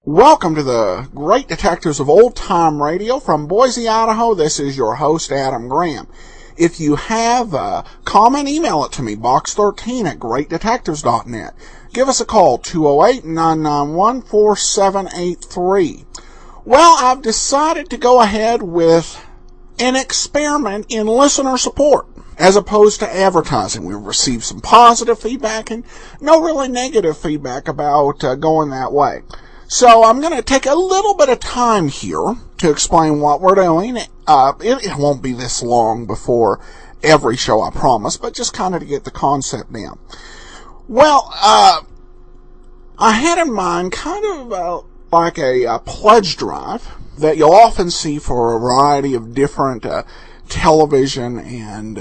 Welcome to the Great Detectives of Old Time Radio from Boise, Idaho. This is your host, Adam Graham. If you have a comment, email it to me, box13@greatdetectives.net. Give us a call, 208-991-4783. Well, I've decided to go ahead with an experiment in listener support as opposed to advertising. We've received some positive feedback and no really negative feedback about going that way. So I'm going to take a little bit of time here to explain what we're doing. It won't be this long before every show, I promise, but just kind of to get the concept down. Well, I had in mind kind of like a pledge drive that you'll often see for a variety of different television and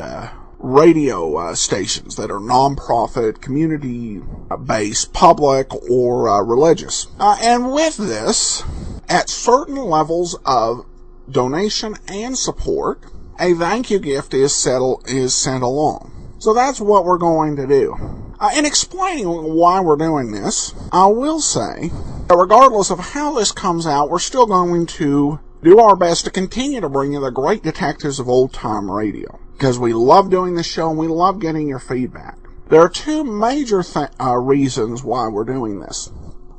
radio stations that are non-profit, community-based, public, or religious. And with this, at certain levels of donation and support, a thank you gift is sent along. So that's what we're going to do. In explaining why we're doing this, I will say that regardless of how this comes out, we're still going to do our best to continue to bring you the great detectives of old time radio, because we love doing this show and we love getting your feedback. There are two major reasons why we're doing this.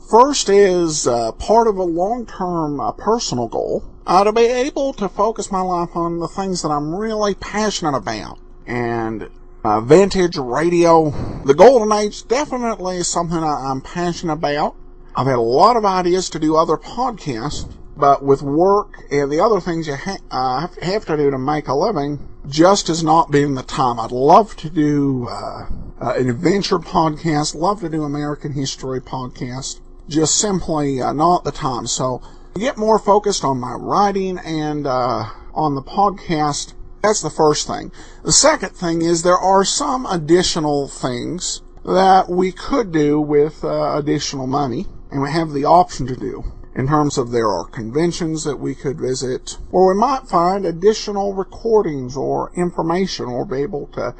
First is part of a long-term personal goal, to be able to focus my life on the things that I'm really passionate about. And vintage radio, the golden age, definitely is something I'm passionate about. I've had a lot of ideas to do other podcasts, but with work and the other things you have to do to make a living, just has not been the time. I'd love to do an adventure podcast, love to do American history podcast, just simply not the time. So to get more focused on my writing and on the podcast, that's the first thing. The second thing is there are some additional things that we could do with additional money, and we have the option to do. In terms of there are conventions that we could visit, or we might find additional recordings or information, or be able to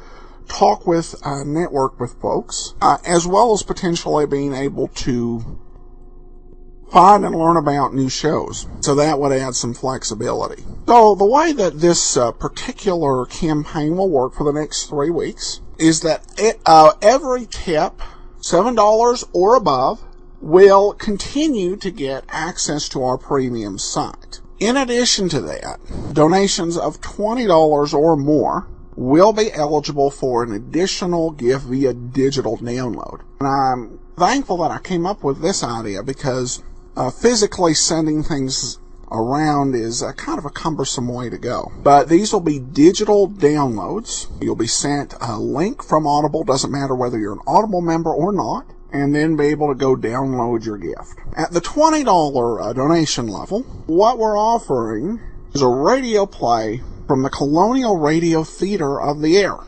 talk with, network with folks, as well as potentially being able to find and learn about new shows. So that would add some flexibility. So the way that this particular campaign will work for the next 3 weeks is that every tip, $7 or above, will continue to get access to our premium site. In addition to that, donations of $20 or more will be eligible for an additional gift via digital download. And I'm thankful that I came up with this idea, because physically sending things around is kind of a cumbersome way to go. But these will be digital downloads. You'll be sent a link from Audible, doesn't matter whether you're an Audible member or not, and then be able to go download your gift. At the $20 donation level, what we're offering is a radio play from the Colonial Radio Theater of the Air.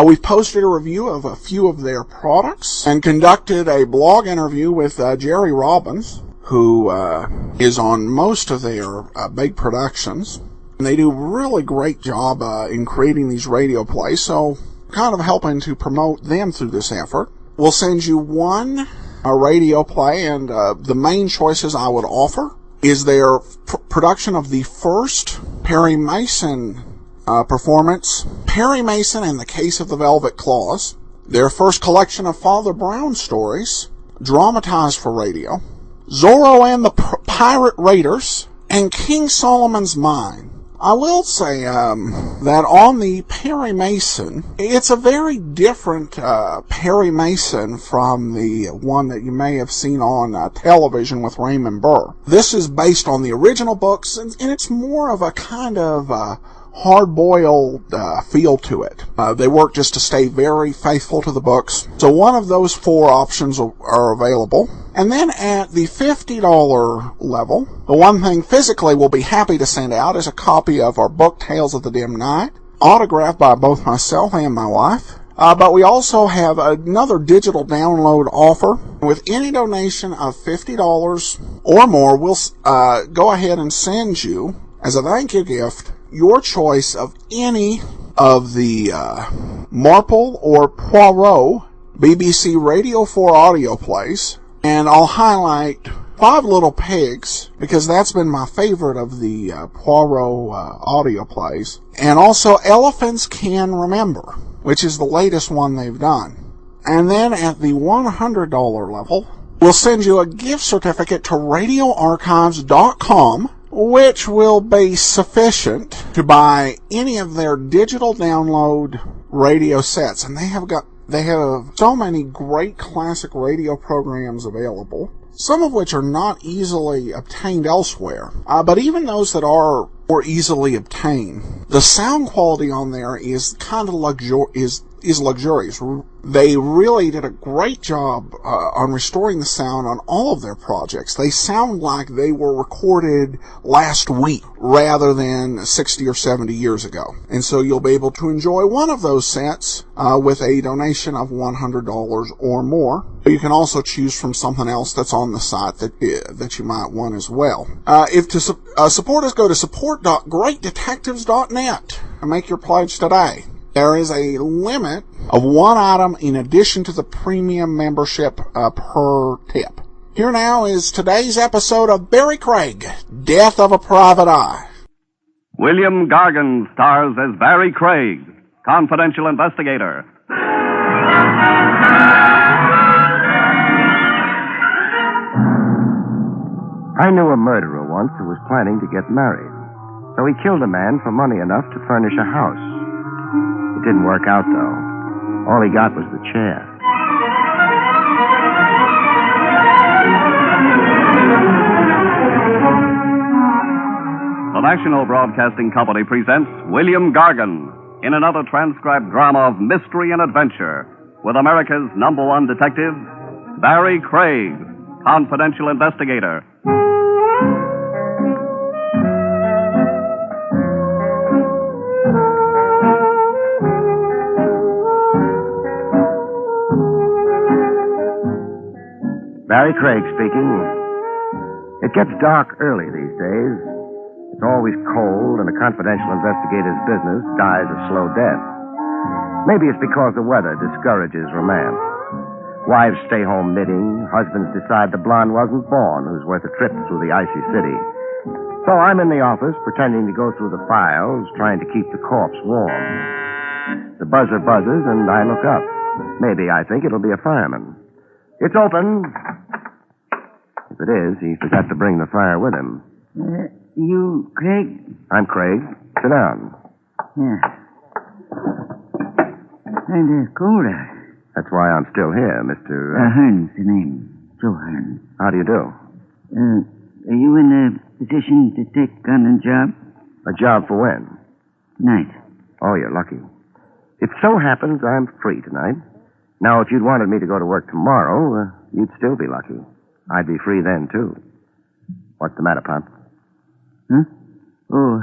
We've posted a review of a few of their products and conducted a blog interview with Jerry Robbins, who is on most of their big productions. And they do a really great job in creating these radio plays, so kind of helping to promote them through this effort. We'll send you one radio play, and the main choices I would offer is their production of the first Perry Mason performance, Perry Mason and the Case of the Velvet Claws, their first collection of Father Brown stories, dramatized for radio, Zorro and the Pirate Raiders, and King Solomon's Mine. I will say that on the Perry Mason, it's a very different Perry Mason from the one that you may have seen on television with Raymond Burr. This is based on the original books, and it's more of a kind of hard-boiled feel to it. They work just to stay very faithful to the books. So one of those 4 options are available. And then at the $50 level, the one thing physically we'll be happy to send out is a copy of our book, Tales of the Dim Night, autographed by both myself and my wife. But we also have another digital download offer. With any donation of $50 or more, we'll go ahead and send you, as a thank you gift, your choice of any of the Marple or Poirot BBC Radio 4 audio plays. And I'll highlight Five Little Pigs, because that's been my favorite of the Poirot audio plays. And also Elephants Can Remember, which is the latest one they've done. And then at the $100 level, we'll send you a gift certificate to radioarchives.com, which will be sufficient to buy any of their digital download radio sets. And they have so many great classic radio programs available, some of which are not easily obtained elsewhere. But even those that are more easily obtained, the sound quality on there is kind of luxurious. They really did a great job on restoring the sound on all of their projects. They sound like they were recorded last week rather than 60 or 70 years ago. And so you'll be able to enjoy one of those sets with a donation of $100 or more. You can also choose from something else that's on the site that you might want as well. If to support us, go to support.greatdetectives.net and make your pledge today. There is a limit of 1 item in addition to the premium membership per tip. Here now is today's episode of Barrie Craig, Death of a Private Eye. William Gargan stars as Barrie Craig, confidential investigator. I knew a murderer once who was planning to get married. So he killed a man for money enough to furnish a house. It didn't work out, though. All he got was the chair. The National Broadcasting Company presents William Gargan in another transcribed drama of mystery and adventure with America's #1 detective, Barrie Craig, confidential investigator. Barrie Craig speaking. It gets dark early these days. It's always cold, and a confidential investigator's business dies a slow death. Maybe it's because the weather discourages romance. Wives stay home knitting. Husbands decide the blonde wasn't born who's worth a trip through the icy city. So I'm in the office pretending to go through the files, trying to keep the corpse warm. The buzzer buzzes, and I look up. Maybe I think it'll be a fireman. It's open. If it is, he forgot to bring the fire with him. You, Craig? I'm Craig. Sit down. Yeah. Kinda cold out. That's why I'm still here, Mr. Hearn's the name. Joe Hearn. How do you do? Are you in a position to take on a job? A job for when? Night. Oh, you're lucky. It so happens I'm free tonight. Now, if you'd wanted me to go to work tomorrow, you'd still be lucky. I'd be free then, too. What's the matter, Pop? Huh? Oh,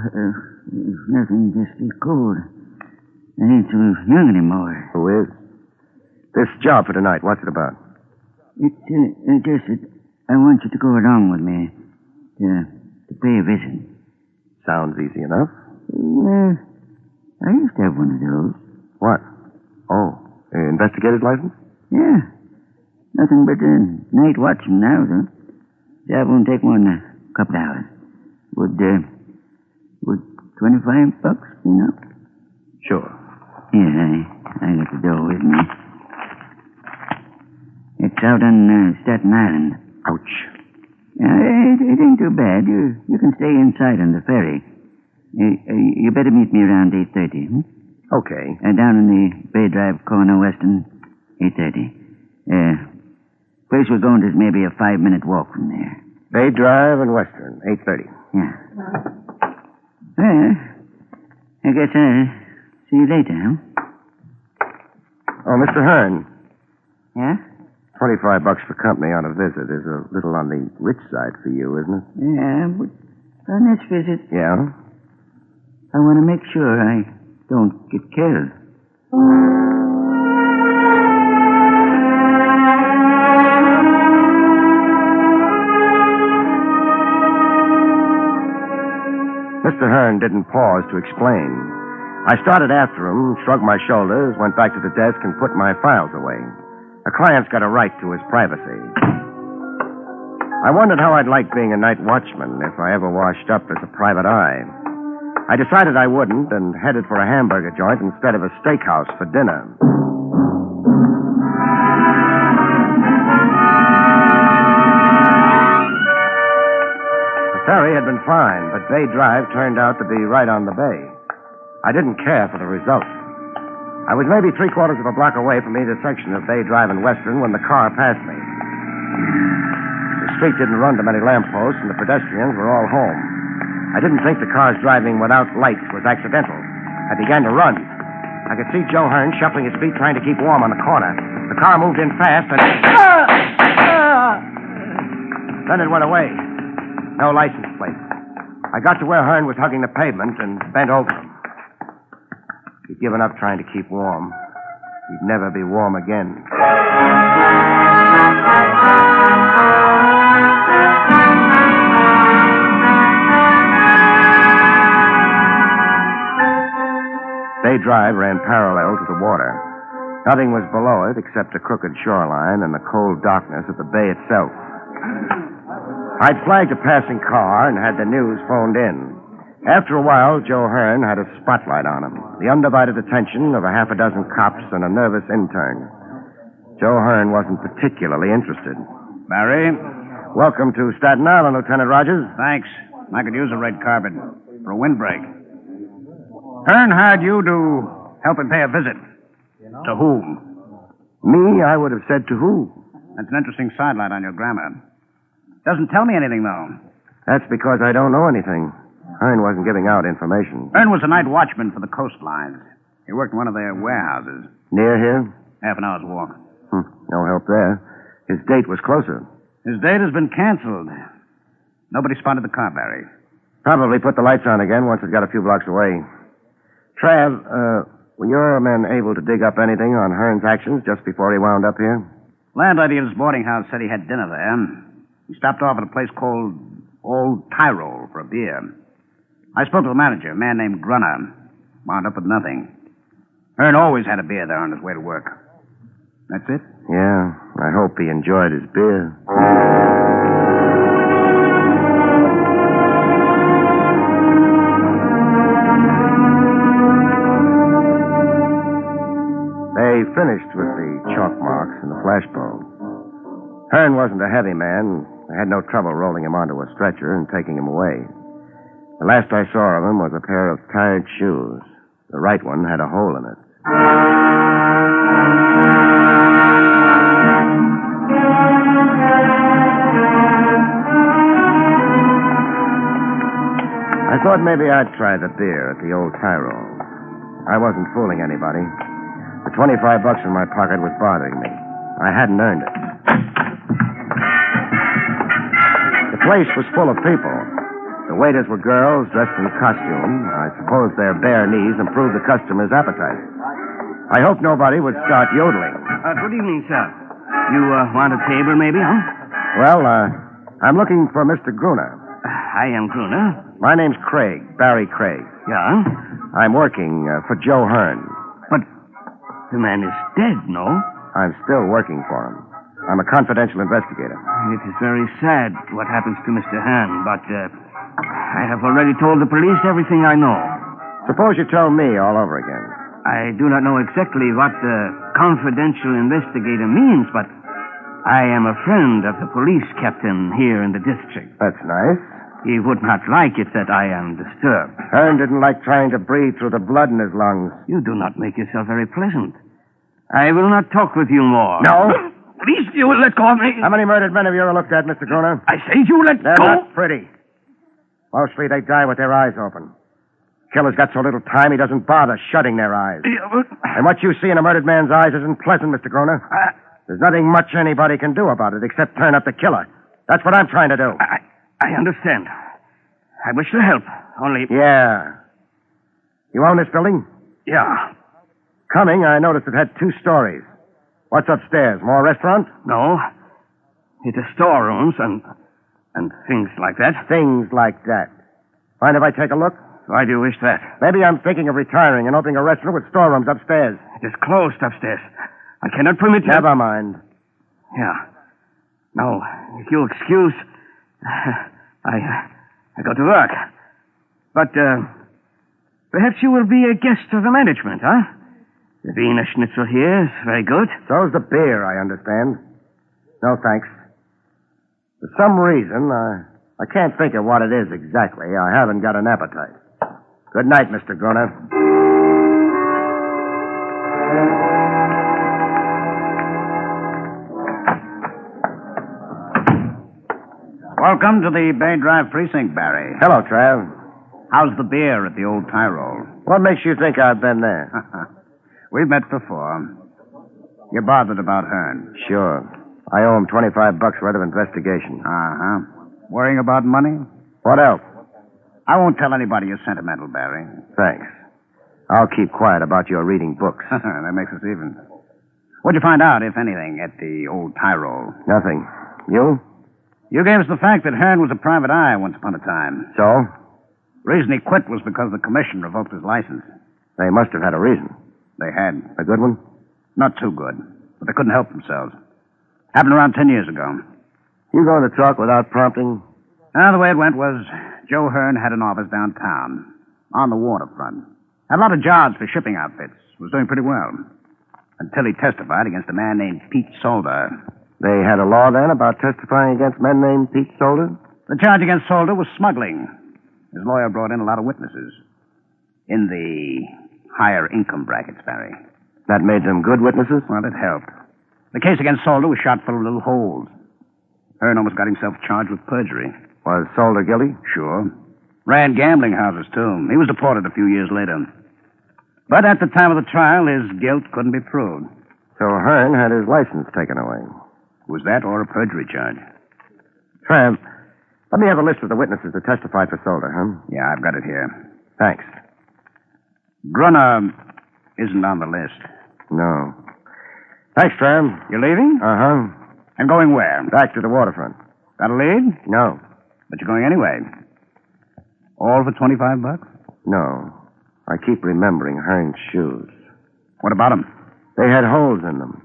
nothing, just cold. I ain't so young anymore. Who is? This job for tonight, what's it about? It's just that I want you to go along with me to pay a visit. Sounds easy enough. Yeah, I used to have one of those. What? Oh, investigator's license? Yeah. Nothing but night watching now, though. Job won't take more than a couple hours. Would $25 bucks, you know? Sure. Yeah, I got the dough with me. It's out on Staten Island. Ouch. It ain't too bad. You can stay inside on the ferry. You better meet me around 8:30, hmm? Okay. Down in the Bay Drive corner, Western, 8:30. Place we're going to is maybe a 5-minute walk from there. Bay Drive and Western, 8:30. Yeah. I guess I'll see you later, huh? Oh, Mr. Hearn. Yeah? $25 for company on a visit is a little on the rich side for you, isn't it? Yeah, but on this visit, Yeah? I want to make sure I don't get killed. Mr. Hearn didn't pause to explain. I started after him, shrugged my shoulders, went back to the desk, and put my files away. A client's got a right to his privacy. I wondered how I'd like being a night watchman if I ever washed up as a private eye. I decided I wouldn't and headed for a hamburger joint instead of a steakhouse for dinner. The ferry had been fine, but Bay Drive turned out to be right on the bay. I didn't care for the result. I was maybe 3/4 of a block away from either section of Bay Drive and Western when the car passed me. The street didn't run to many lampposts, and the pedestrians were all home. I didn't think the car's driving without lights was accidental. I began to run. I could see Joe Hearn shuffling his feet, trying to keep warm on the corner. The car moved in fast, and... Then it went away. No license plate. I got to where Hearn was hugging the pavement and bent over him. He'd given up trying to keep warm. He'd never be warm again. Bay Drive ran parallel to the water. Nothing was below it except a crooked shoreline and the cold darkness of the bay itself. I'd flagged a passing car and had the news phoned in. After a while, Joe Hearn had a spotlight on him. The undivided attention of a half a dozen cops and a nervous intern. Joe Hearn wasn't particularly interested. Barrie? Welcome to Staten Island, Lieutenant Rogers. Thanks. I could use a red carpet for a windbreak. Hearn hired you to help him pay a visit. To whom? Me, I would have said to who? That's an interesting sidelight on your grammar. Doesn't tell me anything, though. That's because I don't know anything. Hearn wasn't giving out information. Hearn was a night watchman for the coastlines. He worked in one of their warehouses. Near here? Half an hour's walk. No help there. His date was closer. His date has been canceled. Nobody spotted the car, Barrie. Probably put the lights on again once it got a few blocks away. Trav, were your men able to dig up anything on Hearn's actions just before he wound up here? Landlady at his boarding house said he had dinner there. He stopped off at a place called Old Tyrol for a beer. I spoke to the manager, a man named Grunner. Wound up with nothing. Hearn always had a beer there on his way to work. That's it? Yeah, I hope he enjoyed his beer. They finished with the chalk marks and the flashbulb. Hearn wasn't a heavy man. I had no trouble rolling him onto a stretcher and taking him away. The last I saw of him was a pair of tired shoes. The right one had a hole in it. I thought maybe I'd try the beer at the Old Tyrol. I wasn't fooling anybody. The $25 in my pocket was bothering me. I hadn't earned it. The place was full of people. The waiters were girls dressed in costume. I suppose their bare knees improved the customers' appetite. I hoped nobody would start yodeling. Good evening, sir. You want a table, maybe, huh? Well, I'm looking for Mr. Gruner. I am Gruner. My name's Craig, Barrie Craig. Yeah? I'm working for Joe Hearn. But the man is dead, no? I'm still working for him. I'm a confidential investigator. It is very sad what happens to Mr. Hearn, but I have already told the police everything I know. Suppose you tell me all over again. I do not know exactly what the confidential investigator means, but I am a friend of the police captain here in the district. That's nice. He would not like it that I am disturbed. Hearn didn't like trying to breathe through the blood in his lungs. You do not make yourself very pleasant. I will not talk with you more. No? Please, you will let go of me. How many murdered men have you ever looked at, Mr. Gruner? I say you let They're go. not pretty. Mostly they die with their eyes open. Killer's got so little time he doesn't bother shutting their eyes. Yeah, but And what you see in a murdered man's eyes isn't pleasant, Mr. Groner. There's nothing much anybody can do about it except turn up the killer. That's what I'm trying to do. I understand. I wish to help, only... Yeah. You own this building? Yeah. Coming, I noticed it had 2 stories. What's upstairs? More restaurant? No. It is storerooms and things like that. Things like that. Mind if I take a look? Why do you wish that? Maybe I'm thinking of retiring and opening a restaurant with storerooms upstairs. It is closed upstairs. I cannot permit you... Never mind. Yeah. Now, if you'll excuse, I go to work. But, perhaps you will be a guest of the management, huh? The Wiener Schnitzel here is very good. So's the beer, I understand. No, thanks. For some reason, I can't think of what it is exactly. I haven't got an appetite. Good night, Mr. Groner. Welcome to the Bay Drive precinct, Barry. Hello, Trav. How's the beer at the old Tyrol? What makes you think I've been there? We've met before. You're bothered about Hearn. Sure. I owe him $25 worth of investigation. Uh-huh. Worrying about money? What else? I won't tell anybody you're sentimental, Barry. Thanks. I'll keep quiet about your reading books. That makes us even. What'd you find out, if anything, at the old Tyrol? Nothing. You? You gave us the fact that Hearn was a private eye once upon a time. So? Reason he quit was because the commission revoked his license. They must have had a reason. They had. A good one? Not too good, but they couldn't help themselves. Happened around 10 years ago. You going to talk without prompting? The way it went was Joe Hearn had an office downtown, on the waterfront. Had a lot of jobs for shipping outfits. Was doing pretty well. Until he testified against a man named Pete Solder. They had a law then about testifying against men named Pete Solder? The charge against Solder was smuggling. His lawyer brought in a lot of witnesses. In the higher income brackets, Barry. That made them good witnesses? Well, it helped. The case against Solder was shot full of little holes. Hearn almost got himself charged with perjury. Was Solder guilty? Sure. Ran gambling houses, too. He was deported a few years later. But at the time of the trial, his guilt couldn't be proved. So Hearn had his license taken away. Was that or a perjury charge? Tramp, let me have a list of the witnesses that testified for Solder, huh? Yeah, I've got it here. Thanks. Grunner isn't on the list. No. Thanks, Tram. You leaving? Uh-huh. And going where? Back to the waterfront. Got a lead? No. But you're going anyway. All for $25? No. I keep remembering Hearn's shoes. What about them? They had holes in them.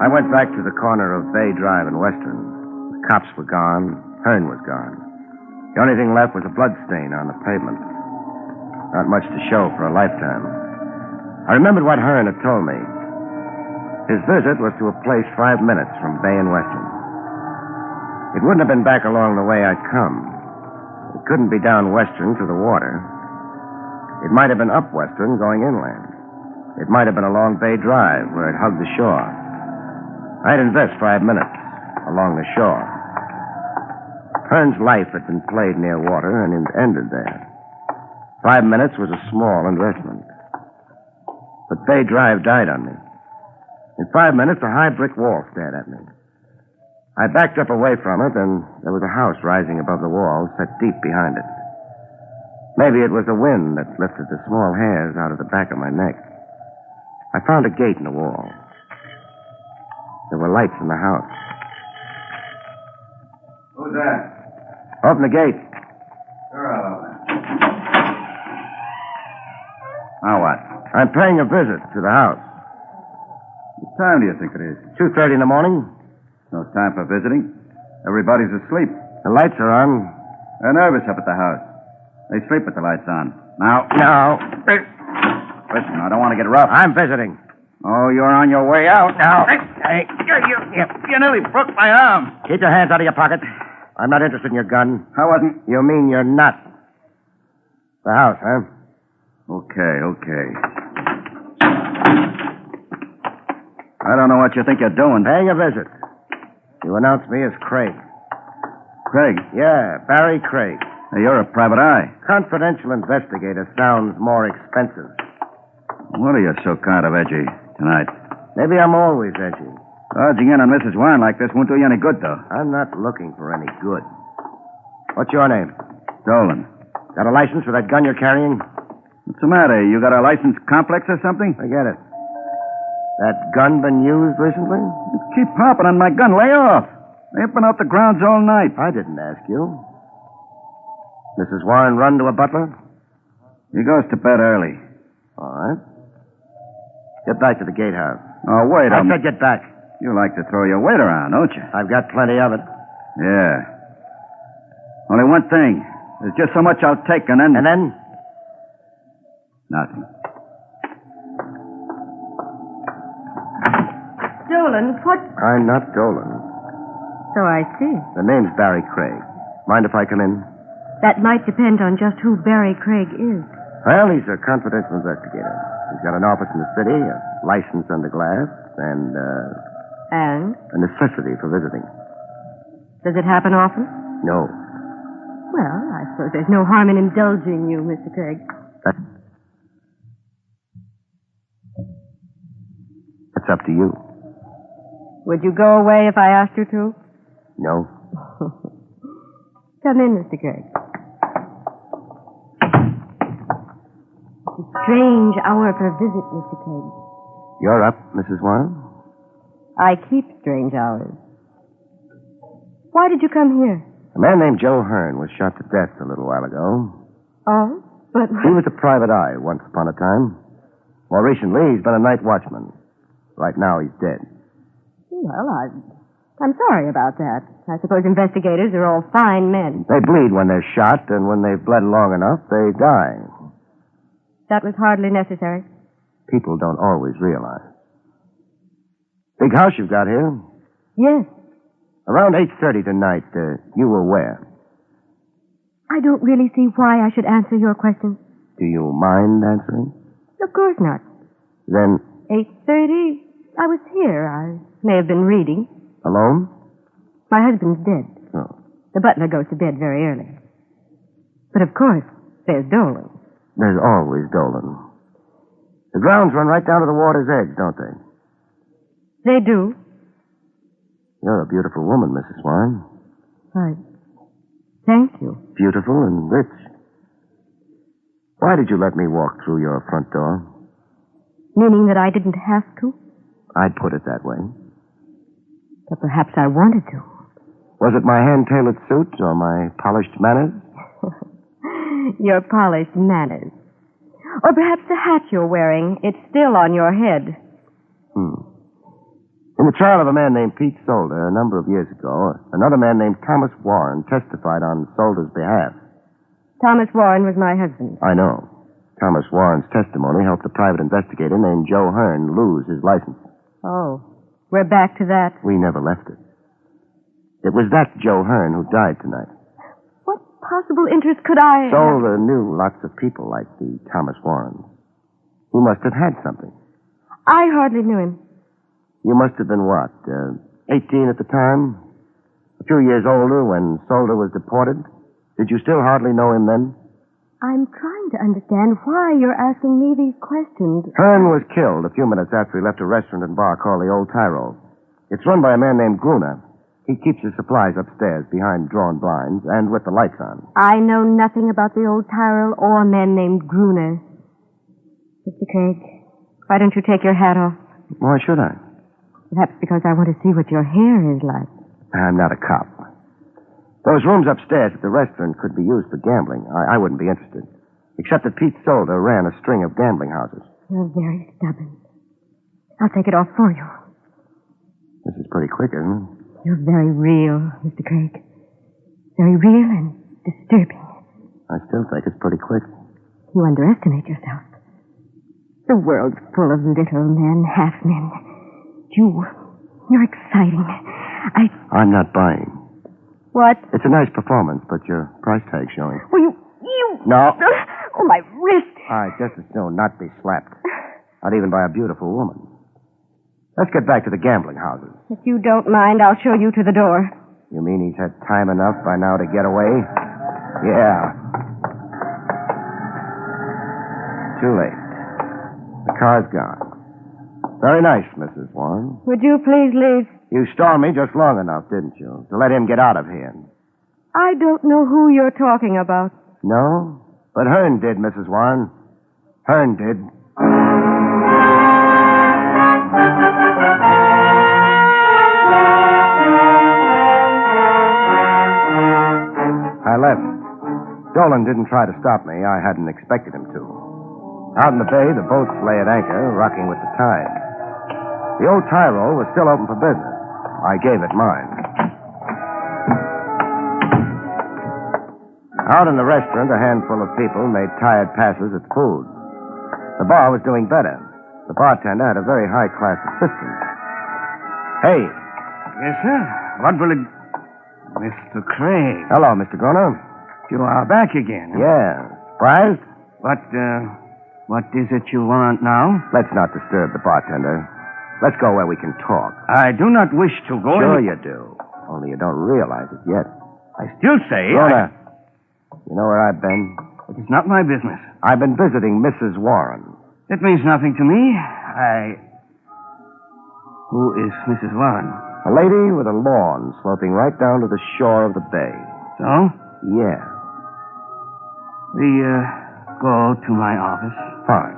I went back to the corner of Bay Drive and Western. The cops were gone. Hearn was gone. The only thing left was a blood stain on the pavement. Not much to show for a lifetime. I remembered what Hearn had told me. His visit was to a place 5 minutes from Bay and Western. It wouldn't have been back along the way I'd come. It couldn't be down Western to the water. It might have been up Western going inland. It might have been along Bay Drive where it hugged the shore. I'd invest 5 minutes along the shore. Hearn's life had been played near water and it ended there. 5 minutes was a small investment. But Bay Drive died on me. In 5 minutes, a high brick wall stared at me. I backed up away from it, and there was a house rising above the wall, set deep behind it. Maybe it was the wind that lifted the small hairs out of the back of my neck. I found a gate in the wall. There were lights in the house. Who's that? Open the gate. Sure, I'll open. Now what? I'm paying a visit to the house. What time do you think it is? 2:30 in the morning. No time for visiting. Everybody's asleep. The lights are on. They're nervous up at the house. They sleep with the lights on. Now, listen, I don't want to get rough. I'm visiting. Oh, you're on your way out now. Hey, you nearly broke my arm. Keep your hands out of your pocket. I'm not interested in your gun. I wasn't. You mean you're not? The house, huh? Okay. I don't know what you think you're doing. Paying a visit. You announced me as Craig. Craig, Yeah, Barrie Craig. you're a private eye. Confidential investigator sounds more expensive. What are you so kind of edgy tonight? Maybe I'm always edgy. Dodging in on Mrs. Warren like this won't do you any good, though. I'm not looking for any good. What's your name? Dolan. Got a license for that gun you're carrying? What's the matter? You got a license complex or something? Forget it. That gun been used recently? Keep popping on my gun. Lay off. They've been out the grounds all night. I didn't ask you. Mrs. Warren run to a butler? He goes to bed early. All right. Get back to the gatehouse. Oh, wait I a said get back. You like to throw your weight around, don't you? I've got plenty of it. Yeah. Only one thing. There's just so much I'll take, and then... And then? Nothing. Dolan, what? I'm not Dolan. So I see. The name's Barrie Craig. Mind if I come in? That might depend on just who Barrie Craig is. Well, he's a confidential investigator. He's got an office in the city, a license under glass, and And? a necessity for visiting. Does it happen often? No. Well, I suppose there's no harm in indulging you, Mr. Craig. That's up to you. Would you go away if I asked you to? No. Come in, Mr. Craig. It's a strange hour for a visit, Mr. Craig. You're up, Mrs. Warren? I keep strange hours. Why did you come here? A man named Joe Hearn was shot to death a little while ago. Oh, but... He was a private eye once upon a time. More recently, he's been a night watchman. Right now, he's dead. Well, I'm sorry about that. I suppose investigators are all fine men. They bleed when they're shot, and when they've bled long enough, they die. That was hardly necessary. People don't always realize. Big house you've got here. Yes. Around 8:30 tonight, you were where? I don't really see why I should answer your question. Do you mind answering? Of course not. Then, 8:30, I was here. I may have been reading. alone? My husband's dead. Oh. The butler goes to bed very early. But of course, there's Dolan. There's always Dolan. The grounds run right down to the water's edge, don't they? They do. You're a beautiful woman, Mrs. Warren. Thank you. Beautiful and rich. Why did you let me walk through your front door? Meaning that I didn't have to? I'd put it that way. But perhaps I wanted to. Was it my hand-tailored suit or my polished manners? Your polished manners. Or perhaps the hat you're wearing. It's still on your head. In the trial of a man named Pete Solder a number of years ago, another man named Thomas Warren testified on Solder's behalf. Thomas Warren was my husband. I know. Thomas Warren's testimony helped a private investigator named Joe Hearn lose his license. Oh, we're back to that. We never left it. It was that Joe Hearn who died tonight. What possible interest could I... Solder knew lots of people like the Thomas Warrens. He must have had something. I hardly knew him. You must have been what, 18 at the time? A few years older when Solder was deported? Did you still hardly know him then? I'm trying to understand why you're asking me these questions. Hearn was killed a few minutes after he left a restaurant and bar called the Old Tyrol. It's run by a man named Gruner. He keeps his supplies upstairs behind drawn blinds and with the lights on. I know nothing about the Old Tyrol or a man named Gruner. Mr. Craig, why don't you take your hat off? Why should I? Perhaps because I want to see what your hair is like. I'm not a cop. Those rooms upstairs at the restaurant could be used for gambling. I wouldn't be interested. Except that Pete Solder ran a string of gambling houses. You're very stubborn. I'll take it off for you. This is pretty quick, isn't it? You're very real, Mr. Craig. Very real and disturbing. I still think it's pretty quick. You underestimate yourself. The world's full of little men, half-men. You're exciting. I'm not buying. What? It's a nice performance, but your price tag's showing. Well, you... No. Oh, my wrist. All right, just as soon not be slapped. Not even by a beautiful woman. Let's get back to the gambling houses. If you don't mind, I'll show you to the door. You mean he's had time enough by now to get away? Yeah. Too late. The car's gone. Very nice, Mrs. Warren. Would you please leave? You stalled me just long enough, didn't you? To let him get out of here. I don't know who you're talking about. No? But Hearn did, Mrs. Warren. Hearn did. I left. Dolan didn't try to stop me. I hadn't expected him to. Out in the bay, the boats lay at anchor, rocking with the tide. The old Tyrol was still open for business. I gave it mine. Out in the restaurant, a handful of people made tired passes at food. The bar was doing better. The bartender had a very high-class assistant. Hey. Yes, sir. What will it... Mr. Craig. Hello, Mr. Groner. You are back again. Yeah. Surprised? What is it you want now? Let's not disturb the bartender. Let's go where we can talk. I do not wish to go... Sure you do. Only you don't realize it yet. I still say... Groner, you know where I've been? It is not my business. I've been visiting Mrs. Warren. It means nothing to me. Who is Mrs. Warren? A lady with a lawn sloping right down to the shore of the bay. So? Yeah. We, go to my office. Fine.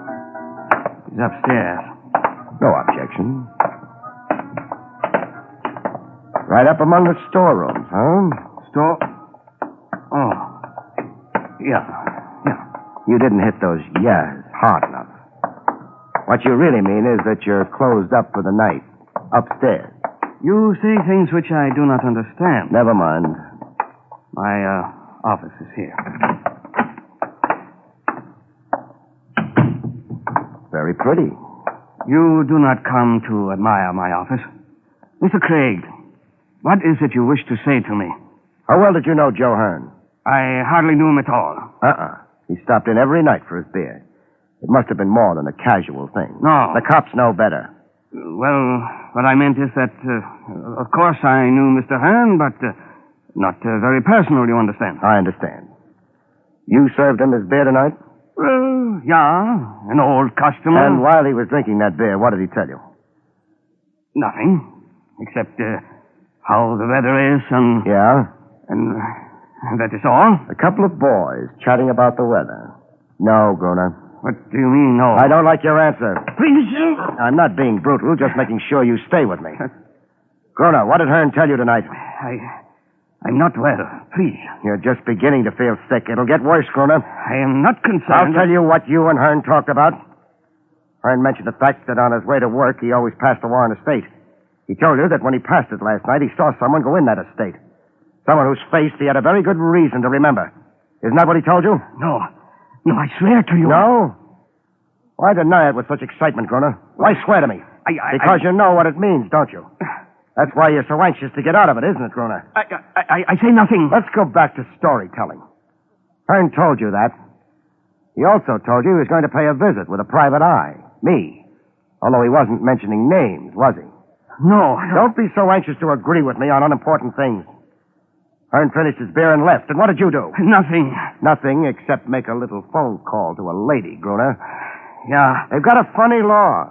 He's upstairs. No objection. Right up among the storerooms, huh? Store? Oh. Yeah. You didn't hit those yeahs hard enough. What you really mean is that you're closed up for the night. Upstairs. You say things which I do not understand. Never mind. My, office is here. Very pretty. You do not come to admire my office. Mr. Craig, what is it you wish to say to me? How well did you know Joe Hearn? I hardly knew him at all. He stopped in every night for his beer. It must have been more than a casual thing. No. The cops know better. Well, what I meant is that, of course, I knew Mr. Hearn, but not very personal, you understand. I understand. You served him his beer tonight? Well, yeah, an old customer. And while he was drinking that beer, what did he tell you? Nothing, except how the weather is and... Yeah? And that is all. A couple of boys chatting about the weather. No, Groner. What do you mean, no? I don't like your answer. Please, I'm not being brutal, just making sure you stay with me. Groner, what did Hearn tell you tonight? I'm not well. Please. You're just beginning to feel sick. It'll get worse, Groner. I am not concerned. I'll tell you what you and Hearn talked about. Hearn mentioned the fact that on his way to work, he always passed the Warren estate. He told you that when he passed it last night, he saw someone go in that estate. Someone whose face he had a very good reason to remember. Isn't that what he told you? No, I swear to you. No? Why deny it with such excitement, Groner? Why swear to me? Because you know what it means, don't you? That's why you're so anxious to get out of it, isn't it, Groner? I say nothing. Let's go back to storytelling. Hearn told you that. He also told you he was going to pay a visit with a private eye. Me. Although he wasn't mentioning names, was he? No. Don't be so anxious to agree with me on unimportant things. Hearn finished his beer and left. And what did you do? Nothing. Nothing except make a little phone call to a lady, Groner. Yeah. They've got a funny law.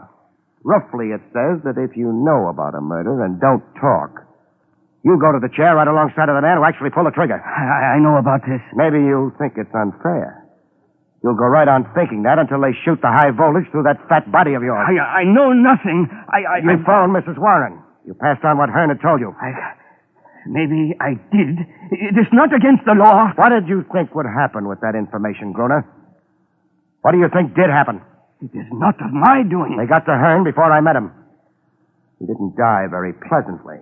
Roughly, it says that if you know about a murder and don't talk, you go to the chair right alongside of the man who actually pulled the trigger. I know about this. Maybe you think it's unfair. You'll go right on thinking that until they shoot the high voltage through that fat body of yours. I know nothing. You phoned Mrs. Warren. You passed on what Hearn had told you. Maybe I did. It is not against the law. What did you think would happen with that information, Groner? What do you think did happen? It is not of my doing. They got to Hearn before I met him. He didn't die very pleasantly.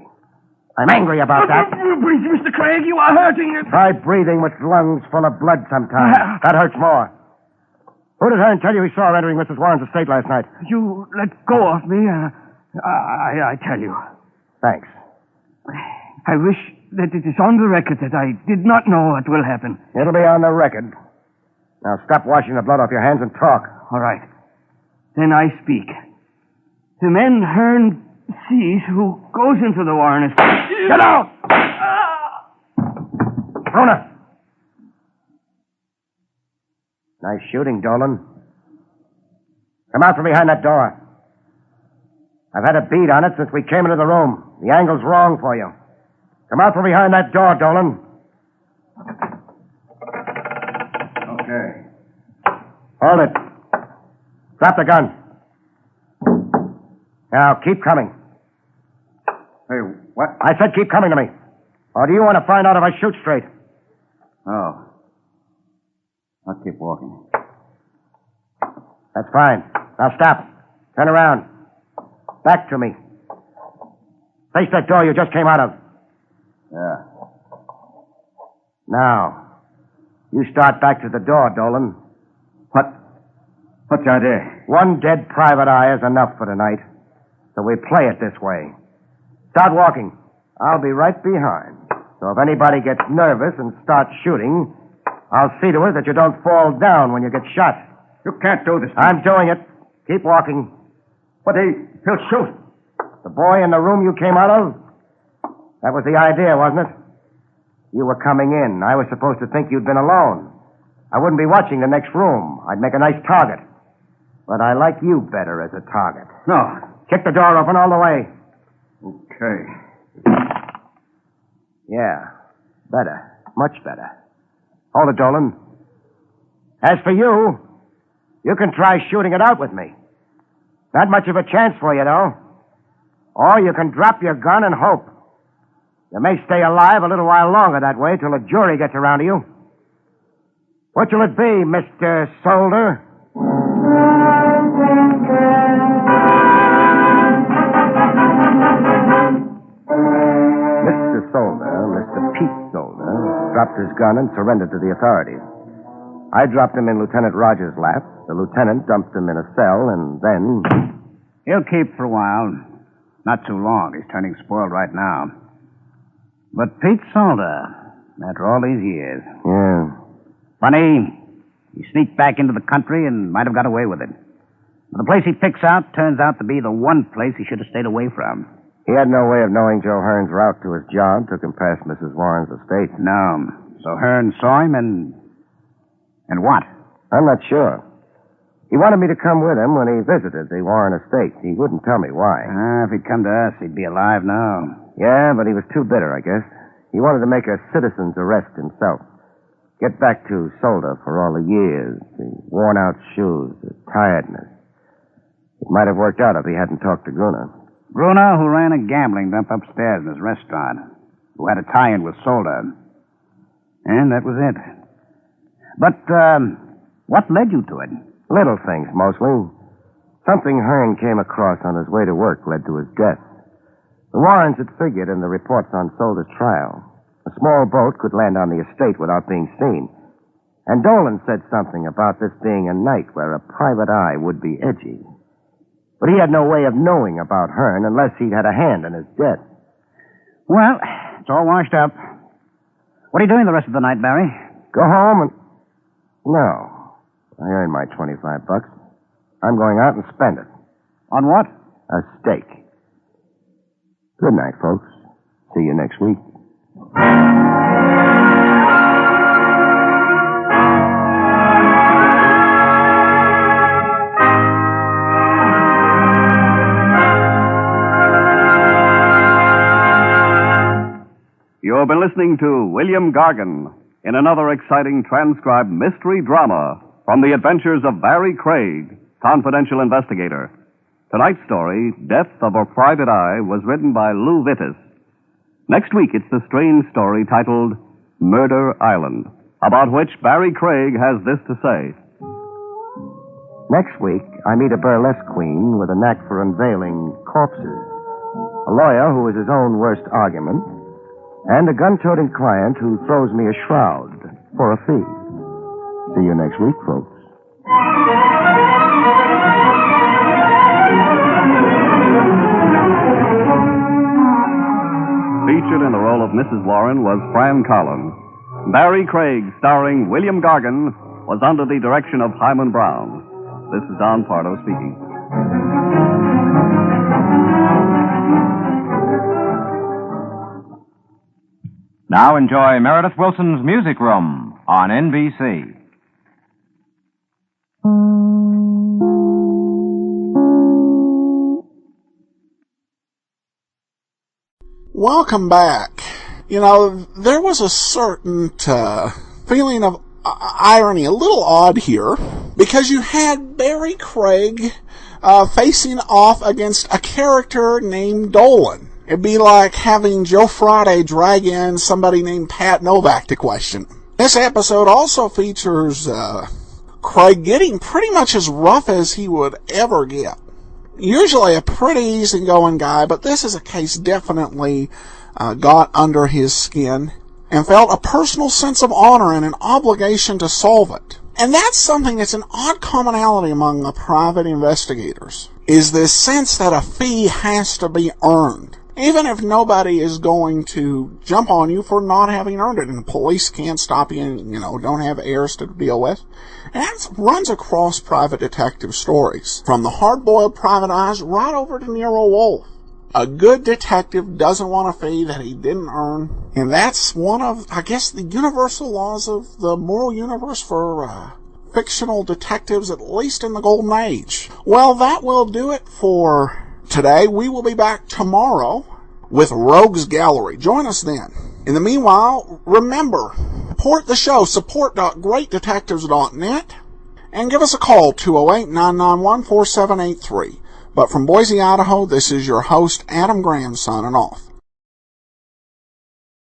I'm angry about that. Please, Mr. Craig, you are hurting. Try breathing with lungs full of blood sometimes. That hurts more. Who did Hearn tell you he saw entering Mrs. Warren's estate last night? You let go of me. I tell you. Thanks. I wish that it is on the record that I did not know what will happen. It'll be on the record. Now stop washing the blood off your hands and talk. All right. Then I speak. The men Hearn sees who goes into the Warren estate. Get out! Rona! Nice shooting, Dolan. Come out from behind that door. I've had a bead on it since we came into the room. The angle's wrong for you. Come out from behind that door, Dolan. Okay. Hold it. Drop the gun. Now, keep coming. Hey, what? I said keep coming to me. Or do you want to find out if I shoot straight? Oh. I'll keep walking. That's fine. Now stop. Turn around. Back to me. Face that door you just came out of. Yeah. Now, you start back to the door, Dolan. What's the idea? One dead private eye is enough for tonight. So we play it this way. Start walking. I'll be right behind. So if anybody gets nervous and starts shooting, I'll see to it that you don't fall down when you get shot. You can't do this. I'm doing it. Keep walking. But he'll shoot. The boy in the room you came out of? That was the idea, wasn't it? You were coming in. I was supposed to think you'd been alone. I wouldn't be watching the next room. I'd make a nice target. But I like you better as a target. No. Kick the door open all the way. Okay. Yeah. Better. Much better. Hold it, Dolan. As for you, you can try shooting it out with me. Not much of a chance for you, though. Or you can drop your gun and hope. You may stay alive a little while longer that way till a jury gets around to you. What will it be, Mr. Solder? Mr. Solder, Mr. Pete Solder, dropped his gun and surrendered to the authorities. I dropped him in Lieutenant Rogers' lap. The lieutenant dumped him in a cell, and then... He'll keep for a while. Not too long. He's turning spoiled right now. But Pete Solder, after all these years... Yeah. Funny, he sneaked back into the country and might have got away with it. But the place he picks out turns out to be the one place he should have stayed away from. He had no way of knowing Joe Hearn's route to his job, took him past Mrs. Warren's estate. No. So Hearn saw him and what? I'm not sure. He wanted me to come with him when he visited the Warren estate. He wouldn't tell me why. If he'd come to us, he'd be alive now. Yeah, but he was too bitter, I guess. He wanted to make a citizen's arrest himself. Get back to Solder for all the years, the worn-out shoes, the tiredness. It might have worked out if he hadn't talked to Gruner. Gruner, who ran a gambling dump upstairs in his restaurant, who had a tie-in with Solder. And that was it. But, what led you to it? Little things, mostly. Something Hearn came across on his way to work led to his death. The Warrens had figured in the reports on Solder's trial. A small boat could land on the estate without being seen. And Dolan said something about this being a night where a private eye would be edgy. But he had no way of knowing about Hearn unless he'd had a hand in his death. Well, it's all washed up. What are you doing the rest of the night, Barry? Go home and... No. I earned my $25. I'm going out and spend it. On what? A steak. Good night, folks. See you next week. You have been listening to William Gargan in another exciting transcribed mystery drama from the adventures of Barrie Craig, confidential investigator. Tonight's story, Death of a Private Eye, was written by Lou Vittis. Next week, it's the strange story titled Murder Island, about which Barrie Craig has this to say. Next week, I meet a burlesque queen with a knack for unveiling corpses, a lawyer who is his own worst argument, and a gun-toting client who throws me a shroud for a fee. See you next week, folks. Featured in the role of Mrs. Warren was Fran Collins. Barrie Craig, starring William Gargan, was under the direction of Hyman Brown. This is Don Pardo speaking. Now enjoy Meredith Wilson's Music Room on NBC. Welcome back. You know, there was a certain feeling of irony, a little odd here, because you had Barrie Craig facing off against a character named Dolan. It'd be like having Joe Friday drag in somebody named Pat Novak to question. This episode also features Craig getting pretty much as rough as he would ever get. Usually a pretty easygoing guy, but this is a case definitely got under his skin and felt a personal sense of honor and an obligation to solve it. And that's something that's an odd commonality among the private investigators, is this sense that a fee has to be earned, even if nobody is going to jump on you for not having earned it, and the police can't stop you and, don't have heirs to deal with. And that runs across private detective stories, from the hard-boiled Private Eyes right over to Nero Wolfe. A good detective doesn't want a fee that he didn't earn, and that's one of, I guess, the universal laws of the moral universe for fictional detectives, at least in the Golden Age. Well, that will do it for today. We will be back tomorrow with Rogues Gallery. Join us then. In the meanwhile, remember, support the show, support.greatdetectives.net, and give us a call, 208-991-4783. But from Boise, Idaho, this is your host, Adam Graham, signing off.